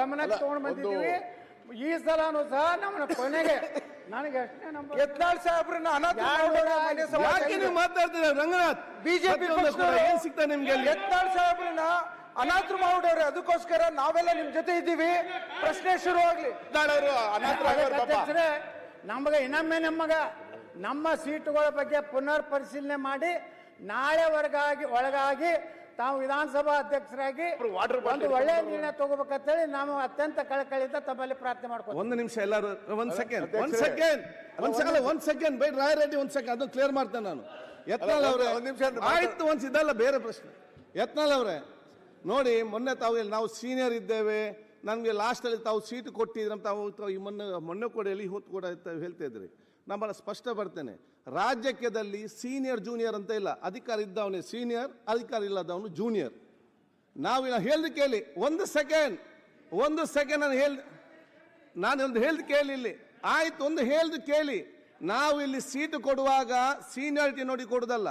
ಗಮನಕ್ಕೆ ತಗೊಂಡು ಬಂದಿದ್ದೀವಿ. ಈ ಸಲನೂ ಸಹ ನಮ್ಮನ್ನ ಕೊನೆಗೆ ನನಗೆ ಎಷ್ಟನೇ ನಂಬರ್ ಯತ್ನಾಳ್ ಸಾಹೇಬ್ರನ್ನ ಯಾಕೆ ನೀವು ಮಾತಾಡ್ತೀರಾ ರಂಗನಾಥ್? ಬಿಜೆಪಿ ಏನ್ ಸಿಗ್ತಾ ನಿಮ್ಗೆ? ಯತ್ನಾಳ್ ಸಾಹೇಬ್ರನ್ನ ಅನಾಥರು ಮಾಡ್ಬಿಡವ್ರೆ. ಅದಕ್ಕೋಸ್ಕರ ನಾವೆಲ್ಲ ನಿಮ್ ಜೊತೆ ಇದ್ದೀವಿ. ಪ್ರಶ್ನೆ ಶುರುವಾಗ್ಲಿ. ಅಧ್ಯಕ್ಷರೇ, ನಮಗೆ ಇನ್ನೊಮ್ಮೆ ನಮ್ಮ ಸೀಟುಗಳ ಬಗ್ಗೆ ಪುನರ್ ಪರಿಶೀಲನೆ ಮಾಡಿ ನಾಳೆ ಒಳಗಾಗಿ ತಾವು ವಿಧಾನಸಭಾ ಅಧ್ಯಕ್ಷರಾಗಿ ಒಂದು ಒಳ್ಳೆಯ ನಿರ್ಣಯ ತಗೋಬೇಕಂತೇಳಿ ನಾವು ಅತ್ಯಂತ ಕಳಕಳಿಯಿಂದ ತಮ್ಮಲ್ಲಿ ಪ್ರಾರ್ಥನೆ ಮಾಡ್ಕೊಂಡು. ಒಂದು ನಿಮಿಷ ಎಲ್ಲರೂ ಒಂದ್ ಸೆಕೆಂಡ್ ಬೈ ರಾಯರೆಡ್ಡಿ ಒಂದ್ ಸೆಕೆಂಡ್ ಅದನ್ನು ಕ್ಲಿಯರ್ ಮಾಡ್ತೇನೆ ನಾನು. ಯತ್ನಾಳ್ ಅವರೇ ಆಯ್ತು, ಇದಲ್ಲ ಬೇರೆ ಪ್ರಶ್ನೆ. ಯತ್ನಾಳ್ ಅವರೇ ನೋಡಿ, ಮೊನ್ನೆ ನಾವು ಸೀನಿಯರ್ ಇದ್ದೇವೆ, ನಮಗೆ ಲಾಸ್ಟ್ ಅಲ್ಲಿ ತಾವು ಸೀಟ್ ಕೊಟ್ಟಿದ್ರೆ ತಾವು ಮೊನ್ನೆ ಕೂಡ ಇವತ್ತು ಕೂಡ ಹೇಳ್ತಾ ಇದ್ರಿ. ನಮ್ಮನ್ನ ಸ್ಪಷ್ಟ ಬರ್ತೇನೆ, ರಾಜ್ಯದಲ್ಲಿ ಸೀನಿಯರ್ ಜೂನಿಯರ್ ಅಂತ ಇಲ್ಲ. ಅಧಿಕಾರ ಇದ್ದವನೇ ಸೀನಿಯರ್, ಅಧಿಕಾರ ಇಲ್ಲದವನು ಜೂನಿಯರ್. ನಾವು ಹೇಳ್ದು ಕೇಳಿ, ಒಂದು ಸೆಕೆಂಡ್ ನಾನು ಒಂದು ಹೇಳ್ದು ಕೇಳಿ ಇಲ್ಲಿ. ಆಯ್ತು, ಒಂದು ಹೇಳ್ದು ಕೇಳಿ. ನಾವು ಇಲ್ಲಿ ಸೀಟು ಕೊಡುವಾಗ ಸೀನಿಯಾರಿಟಿ ನೋಡಿ ಕೊಡುದಲ್ಲ.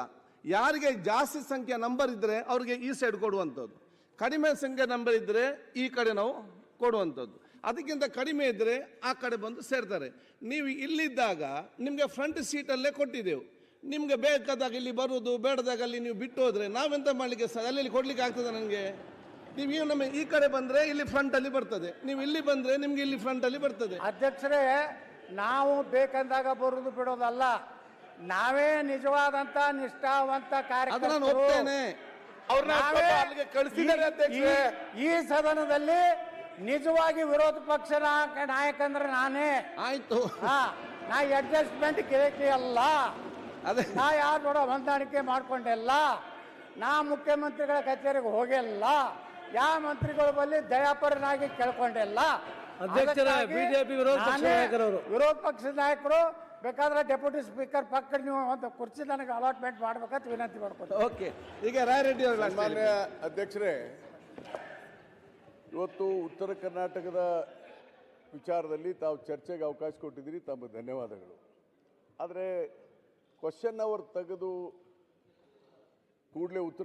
ಯಾರಿಗೆ ಜಾಸ್ತಿ ಸಂಖ್ಯೆ ನಂಬರ್ ಇದ್ರೆ ಅವ್ರಿಗೆ ಈ ಸೈಡ್ ಕೊಡುವಂಥದ್ದು, ಕಡಿಮೆ ಸಂಖ್ಯೆ ನಂಬರ್ ಇದ್ರೆ ಈ ಕಡೆ ನಾವು ಕೊಡುವಂಥದ್ದು. ಅದಕ್ಕಿಂತ ಕಡಿಮೆ ಇದ್ದರೆ ಆ ಕಡೆ ಬಂದು ಸೇರ್ತಾರೆ. ನೀವು ಇಲ್ಲಿದ್ದಾಗ ನಿಮಗೆ ಫ್ರಂಟ್ ಸೀಟಲ್ಲೇ ಕೊಟ್ಟಿದ್ದೆವು. ನಿಮಗೆ ಬೇಕಾದಾಗ ಇಲ್ಲಿ ಬರುವುದು, ಬೇಡದಾಗ ಅಲ್ಲಿ ನೀವು ಬಿಟ್ಟು ಹೋದರೆ ನಾವೆಂತ ಮಾಡಲಿಕ್ಕೆ ಅಲ್ಲಿ ಕೊಡ್ಲಿಕ್ಕೆ ಆಗ್ತದೆ? ನನಗೆ ನೀವು ನಮ್ಮ ಈ ಕಡೆ ಬಂದರೆ ಇಲ್ಲಿ ಫ್ರಂಟಲ್ಲಿ ಬರ್ತದೆ, ನೀವು ಇಲ್ಲಿ ಬಂದರೆ ನಿಮ್ಗೆ ಇಲ್ಲಿ ಫ್ರಂಟಲ್ಲಿ ಬರ್ತದೆ. ಅಧ್ಯಕ್ಷರೇ, ನಾವು ಬೇಕಂದಾಗ ಬರುವುದು ಬಿಡೋದಲ್ಲ, ನಾವೇ ನಿಜವಾದಂತ ನಿಷ್ಠಾವಂತ ಕಾರ್ಯಕರ್ತರು. ಈ ಸದನದಲ್ಲಿ ನಿಜವಾಗಿ ವಿರೋಧ ಪಕ್ಷ ನಾಯಕ ಅಂದ್ರೆ ನಾನೇ. ಆಯ್ತು, ನಾ ಅಡ್ಜಸ್ಟ್ಮೆಂಟ್ ಗಿರಕಿ ಅಲ್ಲ, ನಾ ಯಾರು ನೋಡೋ ಹೊಂದಾಣಿಕೆ ಮಾಡ್ಕೊಂಡಿಲ್ಲ, ನಾ ಮುಖ್ಯಮಂತ್ರಿಗಳ ಕಚೇರಿಗೆ ಹೋಗಿಲ್ಲ, ಯಾವ ಮಂತ್ರಿಗಳ ಬಳಿ ದಯಾಪರನಾಗಿ ಕೇಳ್ಕೊಂಡಿಲ್ಲ. ಬಿಜೆಪಿ ವಿರೋಧ ಪಕ್ಷದ ನಾಯಕರು ಬೇಕಾದ್ರೆ ಡೆಪ್ಯೂಟಿ ಸ್ಪೀಕರ್ ಪಕ್ಕ ನೀವು ಒಂದು ಕುರ್ಚಿ ನನಗೆ ಅಲಾಟ್ಮೆಂಟ್ ಮಾಡ್ಬೇಕಂತ ವಿನಂತಿ ಮಾಡ್ಕೊಂಡು. ಓಕೆ, ಈಗ ರಾಯರೆಡ್ಡಿ ಅವರು. ಮಾನ್ಯ ಅಧ್ಯಕ್ಷರೇ, ಇವತ್ತು ಉತ್ತರ ಕರ್ನಾಟಕದ ವಿಚಾರದಲ್ಲಿ ತಾವು ಚರ್ಚೆಗೆ ಅವಕಾಶ ಕೊಟ್ಟಿದ್ದೀರಿ, ತಮ್ಮ ಧನ್ಯವಾದಗಳು. ಆದರೆ ಕ್ವಶನ್ ಅವರ್ ತೆಗೆದು ಕೂಡಲೇ ಉತ್ತರ